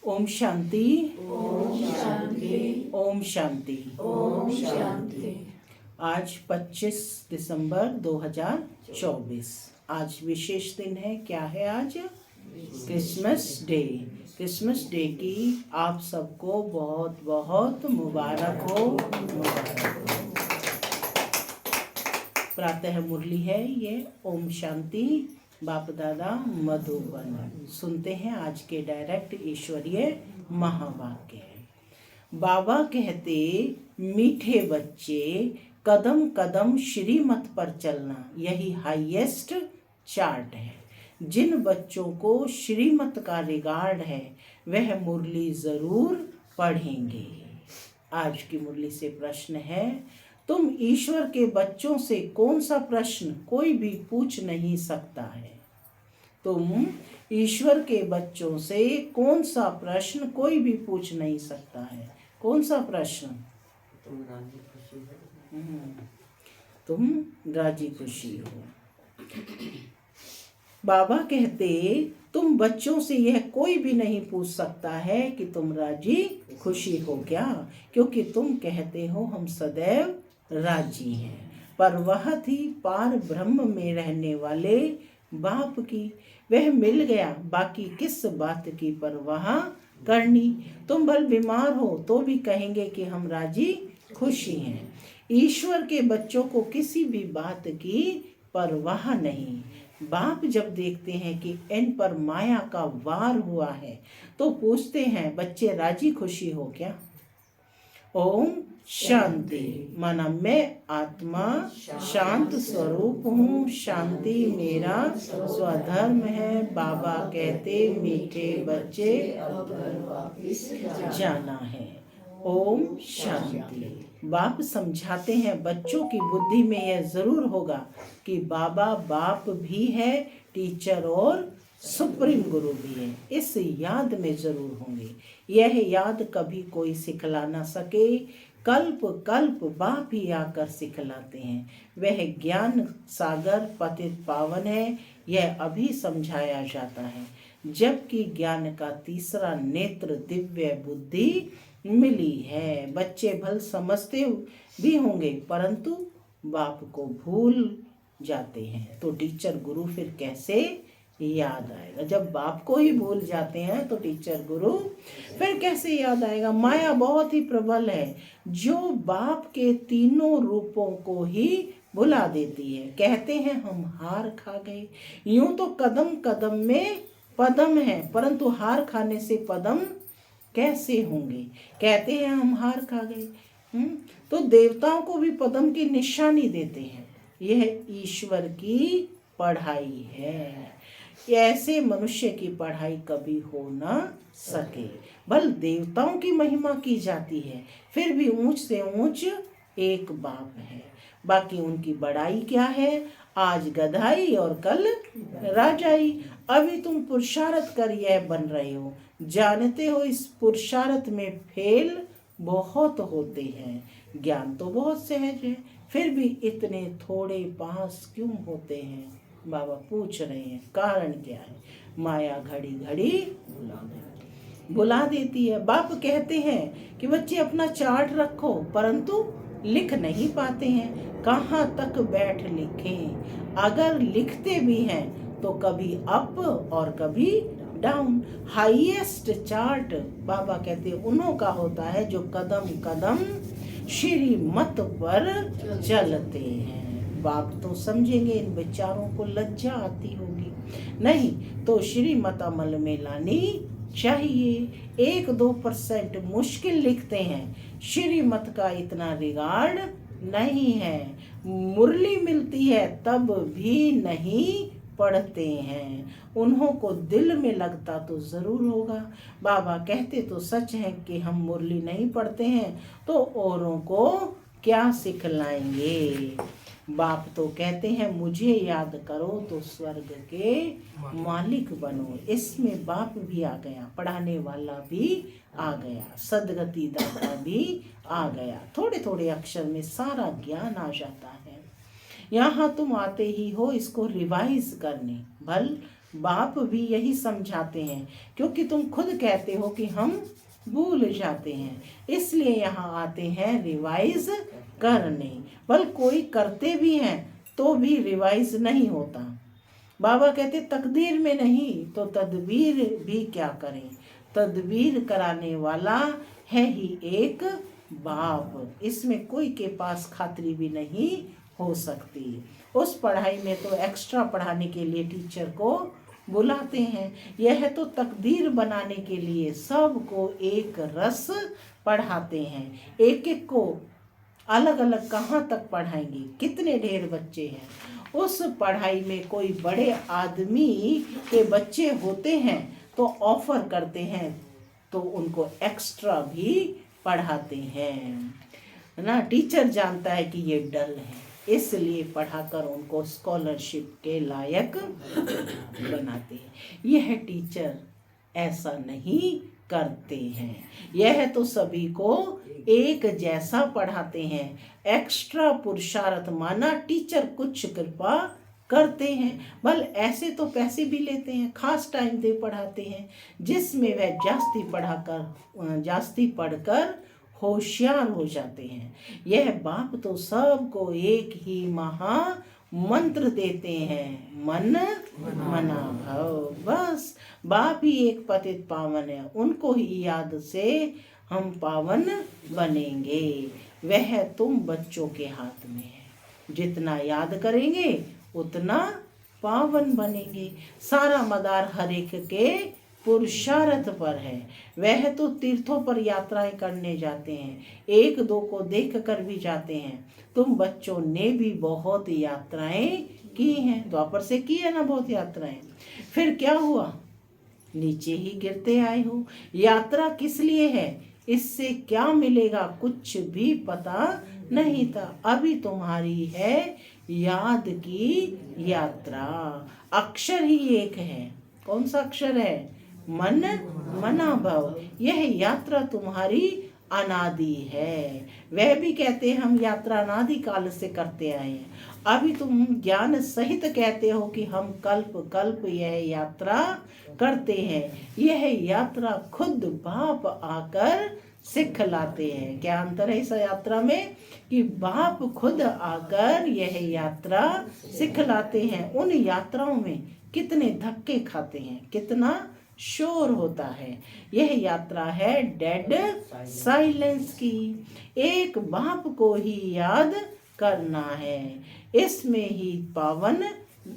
ओम शांति। ओम शांति। ओम शांति। ओम शांति। आज 25 दिसंबर 2024। आज विशेष दिन है। क्या है आज? Christmas day. क्रिसमस डे की आप सबको बहुत बहुत मुबारक हो, मुबारक हो। प्रातः मुरली है ये। ओम शांति। बाप दादा मधुबन। सुनते हैं आज के डायरेक्ट ईश्वरीय महावाक्य। बाबा कहते, मीठे बच्चे, कदम कदम श्रीमत पर चलना यही हाईएस्ट चार्ट है। जिन बच्चों को श्रीमत का रिगार्ड है वह मुरली जरूर पढ़ेंगे। आज की मुरली से प्रश्न है, तुम ईश्वर के बच्चों से कौन सा प्रश्न कोई भी पूछ नहीं सकता है? तुम ईश्वर के बच्चों से कौन सा प्रश्न कोई भी पूछ नहीं सकता है? कौन सा प्रश्न? तुम राजी खुशी हो। बाबा कहते, तुम बच्चों से यह कोई भी नहीं पूछ सकता है कि तुम राजी खुशी हो क्या, क्योंकि तुम कहते हो हम सदैव राजी हैं। पर वह थी पार ब्रह्म में रहने वाले बाप की, वह मिल गया, बाकी किस बात की परवाह करनी। तुम भल बीमार हो तो भी कहेंगे कि हम राजी खुशी हैं। ईश्वर के बच्चों को किसी भी बात की परवाह नहीं। बाप जब देखते हैं कि इन पर माया का वार हुआ है तो पूछते हैं, बच्चे राजी खुशी हो क्या? ओम शांति। माना मैं आत्मा शांत स्वरूप हूँ, शांति मेरा स्वधर्म है। बाबा कहते, मीठे बच्चे अब घर वापिस जाना है। ओम शांति। बाप समझाते हैं, बच्चों की बुद्धि में यह जरूर होगा कि बाबा बाप भी है, टीचर और सुप्रीम गुरु भी है। इस याद में जरूर होंगे। यह याद कभी कोई सिखला ना सके। कल्प कल्प बाप ही आकर सिखलाते हैं। वह ज्ञान सागर पतित पावन है, यह अभी समझाया जाता है, जबकि ज्ञान का तीसरा नेत्र दिव्य बुद्धि मिली है। बच्चे भल समझते भी होंगे परंतु बाप को भूल जाते हैं, तो टीचर गुरु फिर कैसे याद आएगा? जब बाप को ही भूल जाते हैं तो टीचर गुरु फिर कैसे याद आएगा? माया बहुत ही प्रबल है जो बाप के तीनों रूपों को ही भुला देती है। कहते हैं हम हार खा गए। यूं तो कदम कदम में पदम है, परंतु हार खाने से पदम कैसे होंगे? कहते हैं हम हार खा गए। तो देवताओं को भी पदम की निशानी देते हैं। यह ईश्वर की पढ़ाई है। ऐसे मनुष्य की पढ़ाई कभी हो ना सके। बल देवताओं की महिमा की जाती है, फिर भी ऊंच से ऊंच एक बाप है। बाकी उनकी बड़ाई क्या है? आज गधाई और कल राजाई। अभी तुम पुरुषार्थ कर यह बन रहे हो। जानते हो इस पुरुषार्थ में फेल बहुत होते हैं। ज्ञान तो बहुत सहज है, फिर भी इतने थोड़े पास क्यों होते हैं? बाबा पूछ रहे हैं, कारण क्या है? माया घड़ी घड़ी बुला देती है। बाप कहते हैं कि बच्चे अपना चार्ट रखो, परंतु लिख नहीं पाते हैं। कहाँ तक बैठ लिखें? अगर लिखते भी हैं तो कभी अप और कभी डाउन। हाईएस्ट चार्ट बाबा कहते हैं उन्हों का होता है जो कदम कदम श्रीमत पर चलते हैं। बाप तो समझेंगे, इन विचारों को लज्जा आती होगी, नहीं तो श्रीमत अमल में लानी चाहिए। 1-2% मुश्किल लिखते हैं, श्रीमत का इतना रिगार्ड नहीं है। मुरली मिलती है तब भी नहीं पढ़ते हैं। उन्हों को दिल में लगता तो जरूर होगा। बाबा कहते तो सच है कि हम मुरली नहीं पढ़ते हैं तो औरों को क्या सिखलाएंगे। बाप तो कहते हैं मुझे याद करो तो स्वर्ग के मालिक बनो। इसमें बाप भी आ गया, पढ़ाने वाला भी आ गया, सदगति दाता भी आ गया। थोड़े थोड़े अक्षर में सारा ज्ञान आ जाता है। यहाँ तुम आते ही हो इसको रिवाइज करने। भल बाप भी यही समझाते हैं, क्योंकि तुम खुद कहते हो कि हम भूल जाते हैं, इसलिए यहाँ आते हैं रिवाइज करने। बल कोई करते भी हैं तो भी रिवाइज नहीं होता। बाबा कहते तकदीर में नहीं तो तदबीर भी क्या करें, तदबीर कराने वाला है ही एक बाप, इसमें कोई के पास खातिरी भी नहीं हो सकती। उस पढ़ाई में तो एक्स्ट्रा पढ़ाने के लिए टीचर को बुलाते हैं, यह तो तकदीर बनाने के लिए सबको एक रस पढ़ाते हैं। एक एक को अलग अलग कहाँ तक पढ़ाएंगे, कितने ढेर बच्चे हैं। उस पढ़ाई में कोई बड़े आदमी के बच्चे होते हैं तो ऑफर करते हैं, तो उनको एक्स्ट्रा भी पढ़ाते हैं ना। टीचर जानता है कि ये डल है, इसलिए पढ़ाकर उनको स्कॉलरशिप के लायक बनाते हैं। यह टीचर ऐसा नहीं करते हैं, यह तो सभी को एक जैसा पढ़ाते हैं। एक्स्ट्रा पुरुषार्थ माना टीचर कुछ कृपा करते हैं, बल ऐसे तो पैसे भी लेते हैं, खास टाइम दे पढ़ाते हैं, जिसमें वह जास्ती पढ़कर होशियार हो जाते हैं। यह बाप तो सबको एक ही महा मंत्र देते हैं, मन मना भव। बस बाप ही एक पतित पावन है, उनको ही याद से हम पावन बनेंगे। वह तुम बच्चों के हाथ में है, जितना याद करेंगे उतना पावन बनेंगे। सारा मदार हर एक के पुरुषार्थ पर है। वह तो तीर्थों पर यात्राएं करने जाते हैं, एक दो को देख कर भी जाते हैं। तुम बच्चों ने भी बहुत यात्राएं की हैं, द्वापर से की है ना बहुत यात्राएं, फिर क्या हुआ, नीचे ही गिरते आए हो। यात्रा किस लिए है, इससे क्या मिलेगा, कुछ भी पता नहीं था। अभी तुम्हारी है याद की यात्रा। अक्षर ही एक है, कौन सा अक्षर है, मन मना भव। यह यात्रा तुम्हारी अनादि है। वह भी कहते हैं हम यात्रा अनादि काल से करते आए हैं। अभी तुम ज्ञान सहित कहते हो कि हम कल्प कल्प यह यात्रा करते हैं। यह यात्रा खुद बाप आकर सिखलाते हैं। क्या अंतर है इस यात्रा में, कि बाप खुद आकर यह यात्रा सिखलाते हैं। उन यात्राओं में कितने धक्के खाते हैं, कितना शोर होता है। यह यात्रा है डेड साइलेंस की। एक बाप को ही याद करना है, इसमें ही पावन,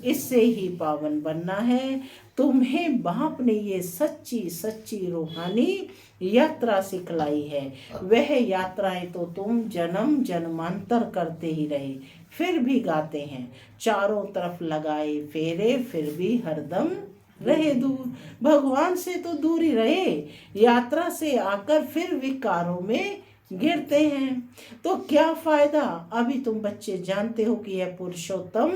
इससे ही पावन बनना है। तुम्हें बाप ने ये सच्ची सच्ची रूहानी यात्रा सिखलाई है। वह यात्राएं तो तुम जन्म जन्मांतर करते ही रहे, फिर भी गाते हैं। चारों तरफ लगाए फेरे, फिर भी हरदम रहे दूर। भगवान से तो दूर ही रहे, यात्रा से आकर फिर विकारों में गिरते हैं, तो क्या फायदा। अभी तुम बच्चे जानते हो कि यह पुरुषोत्तम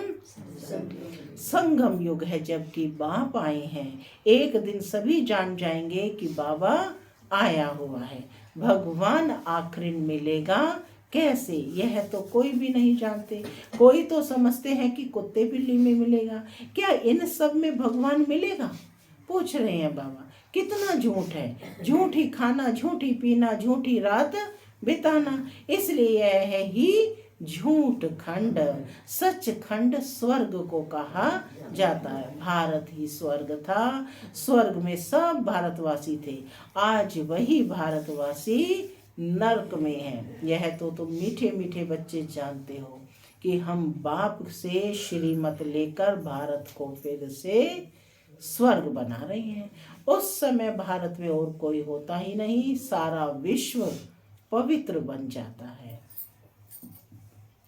संगम युग है, जबकि बाप आए हैं। एक दिन सभी जान जाएंगे कि बाबा आया हुआ है। भगवान आखिर मिलेगा कैसे, यह तो कोई भी नहीं जानते। कोई तो समझते हैं कि कुत्ते बिल्ली में मिलेगा, क्या इन सब में भगवान मिलेगा, पूछ रहे हैं बाबा। कितना झूठ है, झूठी खाना, झूठी पीना, झूठी रात बिताना। इसलिए यह है ही झूठ खंड। सच खंड स्वर्ग को कहा जाता है। भारत ही स्वर्ग था, स्वर्ग में सब भारतवासी थे। आज वही भारतवासी नर्क में है। यह तो तुम मीठे मीठे बच्चे जानते हो कि हम बाप से श्रीमत लेकर भारत को फिर से स्वर्ग बना रहे हैं। उस समय भारत में और कोई होता ही नहीं, सारा विश्व पवित्र बन जाता है।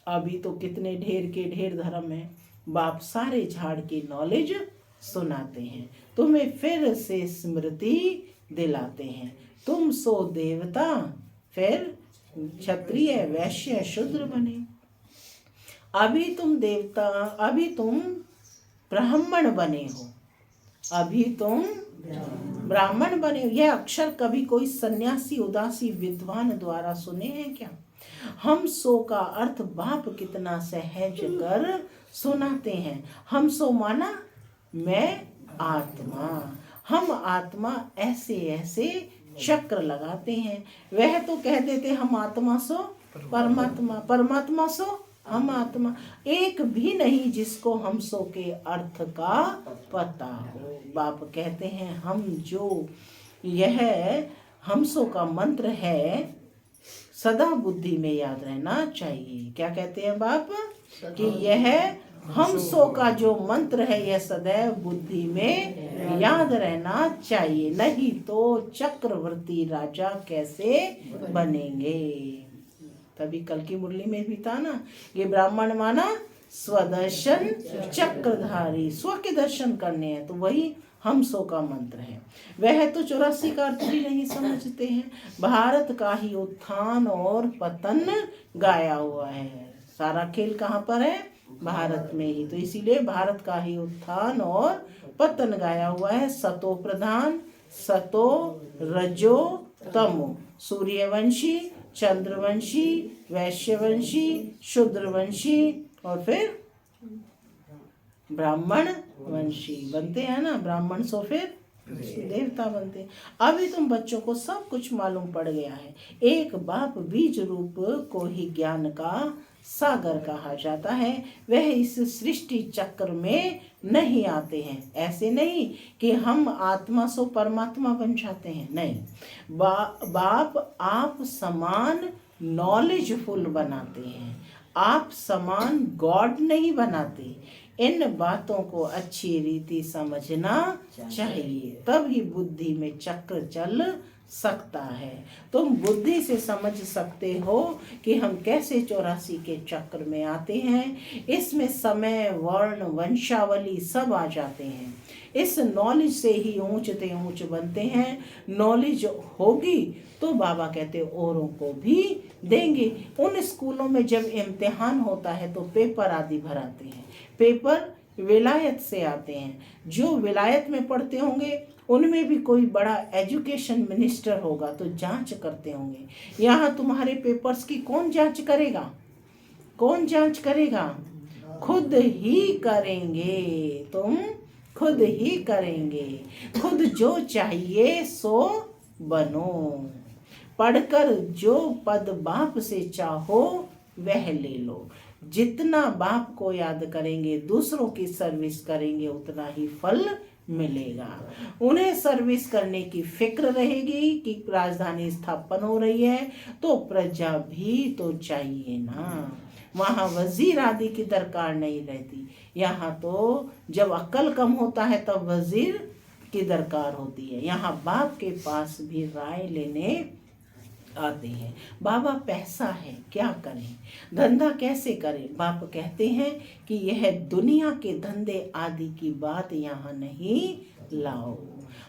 अभी तो कितने ढेर के ढेर धर्म है, बाप सारे झाड़ की नॉलेज सुनाते हैं, तुम्हें फिर से स्मृति दिलाते हैं। तुम सो देवता, फिर क्षत्रिय वैश्य शूद्र बने। अभी तुम देवता, अभी तुम ब्राह्मण बने हो, अभी तुम ब्राह्मण बने हो। यह अक्षर कभी कोई सन्यासी उदासी विद्वान द्वारा सुने हैं क्या। हम सो का अर्थ बाप कितना सहज कर सुनाते हैं। हम सो माना मैं आत्मा। हम आत्मा ऐसे ऐसे चक्र लगाते हैं। वह तो कह देते हम आत्मा सो परमात्मा, परमात्मा सो हम आत्मा। एक भी नहीं जिसको हम सो के अर्थ का पता हो। बाप कहते हैं हम जो यह हमसो का मंत्र है सदा बुद्धि में याद रहना चाहिए। क्या कहते हैं बाप कि यह हमसो का जो मंत्र है यह सदैव बुद्धि में याद रहना चाहिए, नहीं तो चक्रवर्ती राजा कैसे बनेंगे। तभी कल की मुरली में भी था ना, ये ब्राह्मण माना स्वदर्शन चक्रधारी, स्व के दर्शन करने हैं, तो वही हमसो का मंत्र है। वह तो 84 का अर्थ भी नहीं समझते हैं। भारत का ही उत्थान और पतन गाया हुआ है। सारा खेल कहाँ पर है? भारत में ही। तो इसीलिए भारत का ही उत्थान और पतन गाया हुआ है। सतो प्रधान, सतो रजो तमो, सूर्यवंशी, चंद्रवंशी, वैश्यवंशी, शूद्रवंशी और फिर ब्राह्मण वंशी बनते हैं ना। ब्राह्मण सो फिर देवता बनते हैं। अभी तुम बच्चों को सब कुछ मालूम पड़ गया है। एक बाप बीज रूप को ही ज्ञान का सागर कहा जाता है। वह इस सृष्टि चक्र में नहीं आते हैं। ऐसे नहीं कि हम आत्मा सो परमात्मा बन जाते हैं, नहीं। बाप आप समान नॉलेजफुल बनाते हैं, आप समान गॉड नहीं बनाते। इन बातों को अच्छी रीति समझना चाहिए, तभी बुद्धि में चक्र चल सकता है। तुम बुद्धि से समझ सकते हो कि हम कैसे 84 के चक्र में आते हैं। इसमें समय, वर्ण, वंशावली सब आ जाते हैं। इस नॉलेज से ही ऊंचते ऊंच बनते हैं। नॉलेज होगी तो बाबा कहते औरों को भी देंगे। उन स्कूलों में जब इम्तिहान होता है तो पेपर आदि भराते हैं। पेपर विलायत से आते हैं। जो विलायत में पढ़ते होंगे उनमें भी कोई बड़ा एजुकेशन मिनिस्टर होगा तो जांच करते होंगे। यहाँ तुम्हारे पेपर्स की कौन जांच करेगा? कौन जांच करेगा? खुद ही करेंगे। तुम खुद ही करेंगे। खुद जो चाहिए सो बनो। पढ़कर जो पद बाप से चाहो वह ले लो। जितना बाप को याद करेंगे, दूसरों की सर्विस करेंगे, उतना ही फल मिलेगा। उन्हें सर्विस करने की फिक्र रहेगी कि राजधानी स्थापन हो रही है तो प्रजा भी तो चाहिए ना। वहाँ वजीर आदि की दरकार नहीं रहती। यहाँ तो जब अक्ल कम होता है तब वजीर की दरकार होती है। यहाँ बाप के पास भी राय लेने आते हैं। बाबा पैसा है, क्या करें, धंधा कैसे करें? बाप कहते हैं कि यह दुनिया के धंधे आदि की बात यहाँ नहीं लाओ।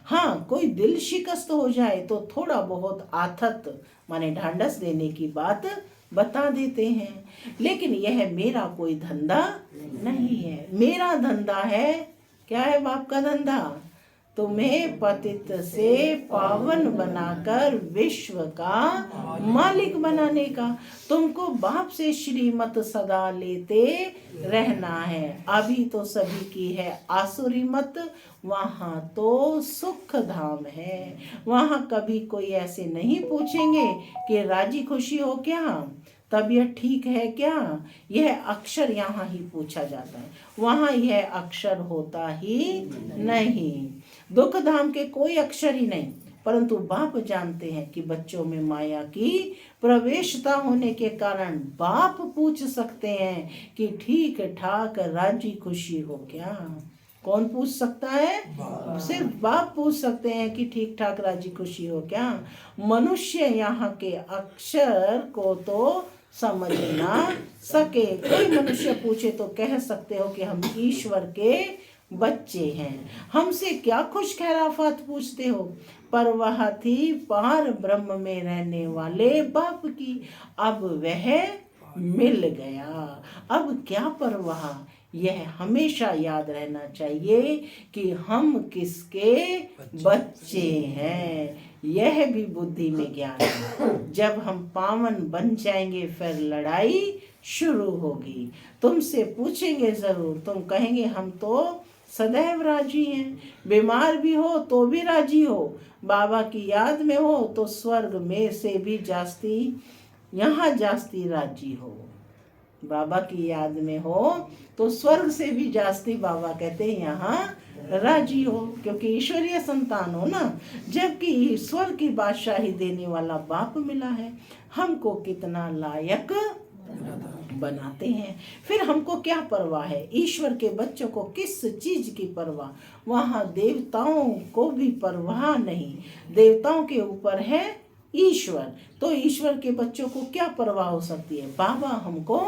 हाँ, कोई दिल शिकस्त हो जाए तो थोड़ा बहुत आथत माने ढांढस देने की बात बता देते हैं, लेकिन यह मेरा कोई धंधा नहीं है। मेरा धंधा है, क्या है बाप का धंधा? तुम्हें पतित से पावन बनाकर विश्व का मालिक बनाने का। तुमको बाप से श्रीमत सदा लेते रहना है। अभी तो सभी की है आसुरी मत, वहाँ तो सुख धाम है। वहाँ कभी कोई ऐसे नहीं पूछेंगे कि राजी खुशी हो क्या, तबीयत ठीक है क्या। यह अक्षर यहाँ ही पूछा जाता है, वहाँ यह अक्षर होता ही नहीं। दुख धाम के कोई अक्षर ही नहीं। परंतु बाप जानते हैं कि बच्चों में माया की प्रवेशता होने के कारण बाप पूछ सकते हैं कि ठीक ठाक राजी खुशी हो क्या। कौन पूछ सकता है? सिर्फ बाप पूछ सकते हैं कि ठीक ठाक राजी खुशी हो क्या। मनुष्य यहाँ के अक्षर को तो समझ ना सके। कोई मनुष्य पूछे तो कह सकते हो कि हम ईश्वर के बच्चे हैं। हमसे क्या खुश खैराफात पूछते हो? परवाह थी पार ब्रह्म में रहने वाले बाप की, अब वह मिल गया। अब क्या परवाह? यह हमेशा याद रहना चाहिए कि हम किसके बच्चे हैं। यह भी बुद्धि में ज्ञान है। जब हम पावन बन जाएंगे फिर लड़ाई शुरू होगी। तुमसे पूछेंगे जरूर, तुम कहेंगे हम तो सदैव राजी हैं। बीमार भी हो तो भी राजी हो, बाबा की याद में हो तो स्वर्ग में से भी जास्ती यहाँ जास्ती राजी हो। बाबा की याद में हो तो स्वर्ग से भी जास्ती बाबा कहते हैं यहाँ राजी हो, क्योंकि ईश्वरीय संतान हो ना। जबकि ईश्वर की बादशाही देने वाला बाप मिला है, हमको कितना लायक बनाते हैं। फिर हमको क्या परवाह है? ईश्वर के बच्चों को किस चीज की परवाह? वहाँ देवताओं को भी परवाह नहीं, देवताओं के ऊपर है ईश्वर, तो ईश्वर के बच्चों को क्या परवाह हो सकती है? बाबा हमको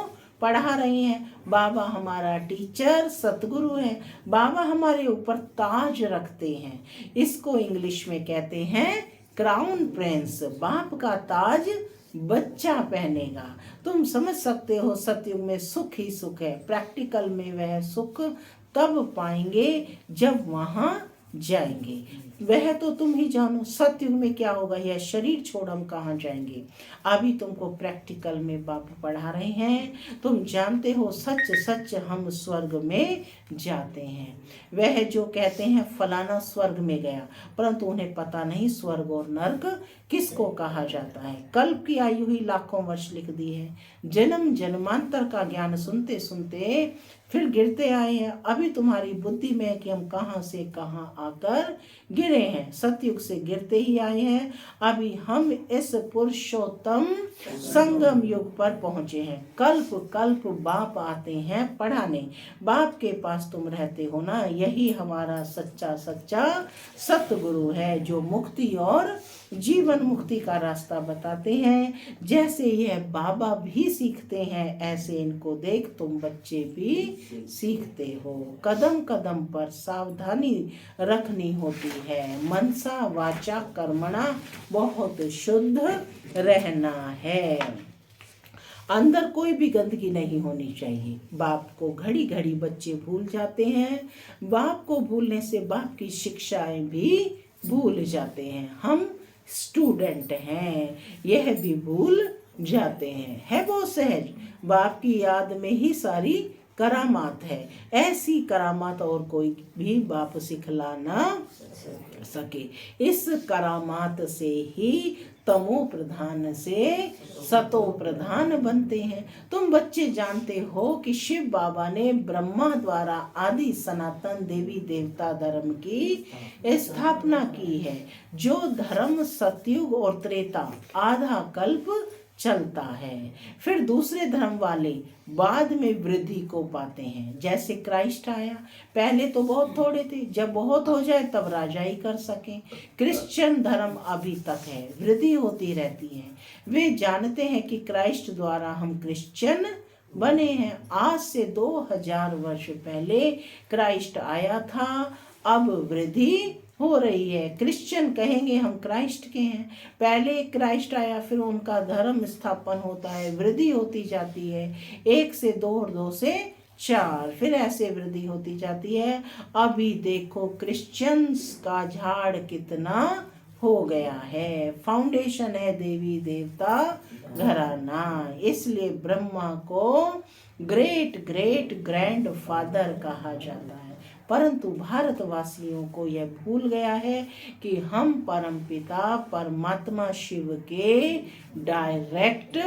पढ़ा रहे हैं, बाबा हमारा टीचर सतगुरु है, बाबा हमारे ऊपर ताज रखते हैं। इसको इंग्लिश में कहते हैं क्राउन प्रिंस। बाप का ताज बच्चा पहनेगा। तुम समझ सकते हो सतयुग में सुख ही सुख है। प्रैक्टिकल में वह सुख तब पाएंगे जब वहां जाएंगे। वह तो तुम ही जानो सतयुग में क्या होगा, यह शरीर छोड़ हम कहाँ जाएंगे। अभी तुमको प्रैक्टिकल में बाप पढ़ा रहे हैं। तुम जानते हो सच सच हम स्वर्ग में जाते हैं। वह जो कहते हैं फलाना स्वर्ग में गया, परंतु उन्हें पता नहीं स्वर्ग और नर्क किसको कहा जाता है। कल्प की आयु ही लाखों वर्ष लिख दी है। जन्म जन्मांतर का ज्ञान सुनते सुनते फिर गिरते आए हैं। अभी तुम्हारी बुद्धि में है कि हम कहाँ से कहाँ आकर गिरे हैं। सतयुग से गिरते ही आए हैं। अभी हम इस पुरुषोत्तम संगम युग पर पहुंचे हैं। कल्प कल्प बाप आते हैं पढ़ाने। बाप के पास तुम रहते हो ना, यही हमारा सच्चा सच्चा सतगुरु है, जो मुक्ति और जीवन मुक्ति का रास्ता बताते हैं। जैसे यह बाबा भी सीखते हैं, ऐसे इनको देख तुम बच्चे भी सीखते हो। कदम कदम पर सावधानी रखनी होती है। मनसा वाचा कर्मणा बहुत शुद्ध रहना है। अंदर कोई भी गंदगी नहीं होनी चाहिए। बाप को घड़ी घड़ी बच्चे भूल जाते हैं। बाप को भूलने से बाप की शिक्षाएं भी भूल जाते हैं। हम स्टूडेंट हैं, यह भी भूल जाते हैं। है वो सहज, बाप की याद में ही सारी करामात है। ऐसी करामात और कोई भी बाप सिखला ना सके। इस करामात से ही तमो प्रधान से सतो प्रधान बनते हैं। तुम बच्चे जानते हो कि शिव बाबा ने ब्रह्मा द्वारा आदि सनातन देवी देवता धर्म की स्थापना की है। जो धर्म सतयुग और त्रेता आधा कल्प चलता है। फिर दूसरे धर्म वाले बाद में वृद्धि को पाते हैं। जैसे क्राइस्ट आया, पहले तो बहुत थोड़े थे, जब बहुत हो जाए तब राजाई कर सकें। क्रिश्चियन धर्म अभी तक है, वृद्धि होती रहती है। वे जानते हैं कि क्राइस्ट द्वारा हम क्रिश्चियन बने हैं। आज से 2000 वर्ष पहले क्राइस्ट आया था, अब वृद्धि हो रही है। क्रिश्चियन कहेंगे हम क्राइस्ट के हैं। पहले क्राइस्ट आया, फिर उनका धर्म स्थापन होता है, वृद्धि होती जाती है। 1 से 2 और 2 से 4, फिर ऐसे वृद्धि होती जाती है। अभी देखो क्रिश्चियंस का झाड़ कितना हो गया है। फाउंडेशन है देवी देवता घराना। इसलिए ब्रह्मा को ग्रेट ग्रेट ग्रैंड फादर कहा जाता है। परंतु भारतवासियों को यह भूल गया है कि हम परमपिता परमात्मा शिव के डायरेक्ट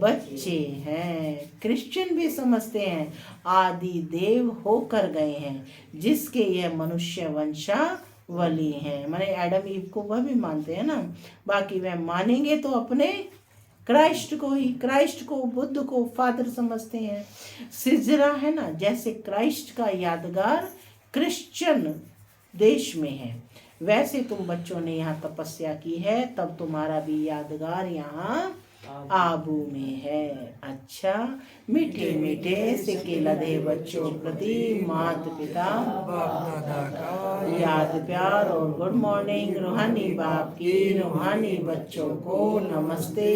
बच्चे हैं। क्रिश्चियन भी समझते हैं आदि देव होकर गए हैं, जिसके यह मनुष्य वंशावली हैं। माने एडम ईव को वह भी मानते हैं ना। बाकी वह मानेंगे तो अपने क्राइस्ट को ही, क्राइस्ट को बुद्ध को फादर समझते हैं। सिजरा है ना, जैसे क्राइस्ट का यादगार क्रिश्चियन देश में है, वैसे तुम बच्चों ने यहाँ तपस्या की है, तब तुम्हारा भी यादगार यहाँ आबू में है। अच्छा, मीठे मीठे सिक्के लदे बच्चों प्रति माता पिता याद प्यार और गुड मॉर्निंग। रूहानी बाप की रूहानी बच्चों को नमस्ते।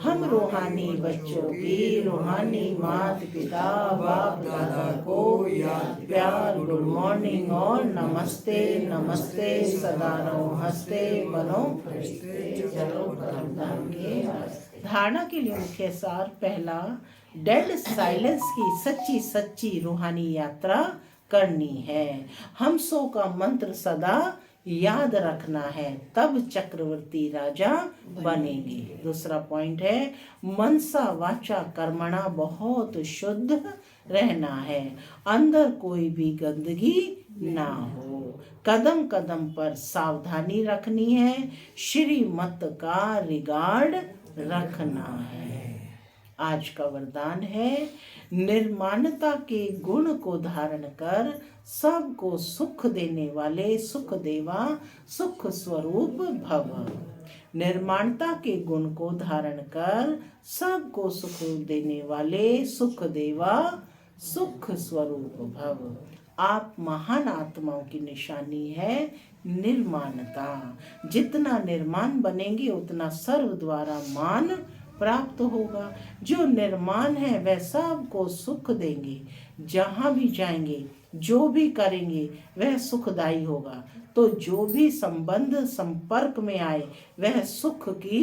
हम रूहानी बच्चों की रूहानी माता पिता बाप दादा को याद प्यार गुड मॉर्निंग और नमस्ते। नमस्ते सदा रहो हंसते बनो चलो परम धाम के रास्ते। धारणा के लिए मुख्य सार, पहला, डेड साइलेंस की सच्ची सच्ची रूहानी यात्रा करनी है। हमसों का मंत्र सदा याद रखना है, तब चक्रवर्ती राजा बनेंगे। दूसरा पॉइंट है मनसा वाचा कर्मणा, बहुत शुद्ध रहना है, अंदर कोई भी गंदगी ना हो। कदम कदम पर सावधानी रखनी है, श्रीमत का रिगार्ड रखना है। आज का वरदान है निर्माणता के गुण को धारण कर सबको सुख देने वाले सुख देवा सुख स्वरूप भव। निर्माणता के गुण को धारण कर सबको सुख देने वाले सुख देवा सुख स्वरूप भव। आप महान आत्माओं की निशानी है निर्माणता। जितना निर्माण बनेंगे उतना सर्व द्वारा मान प्राप्त होगा। जो निर्माण है वह सबको सुख देंगे, जहाँ भी जाएंगे जो भी करेंगे वह सुखदायी होगा। तो जो भी संबंध संपर्क में आए वह सुख की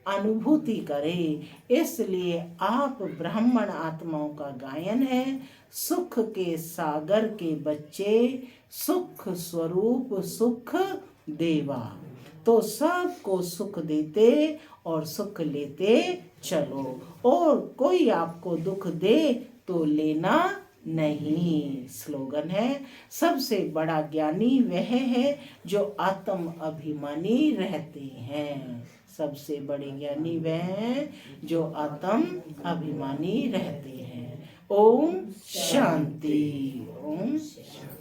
अनुभूति करे। इसलिए आप ब्राह्मण आत्माओं का गायन है, सुख के सागर के बच्चे, सुख स्वरूप सुख देवा। तो सबको सुख देते और सुख लेते चलो, और कोई आपको दुख दे तो लेना नहीं। स्लोगन है सबसे बड़ा ज्ञानी वह है जो आत्म अभिमानी रहते हैं। सबसे बड़े ज्ञानी वह हैं जो आत्म अभिमानी रहते हैं। ओम शांति। ओम शांति।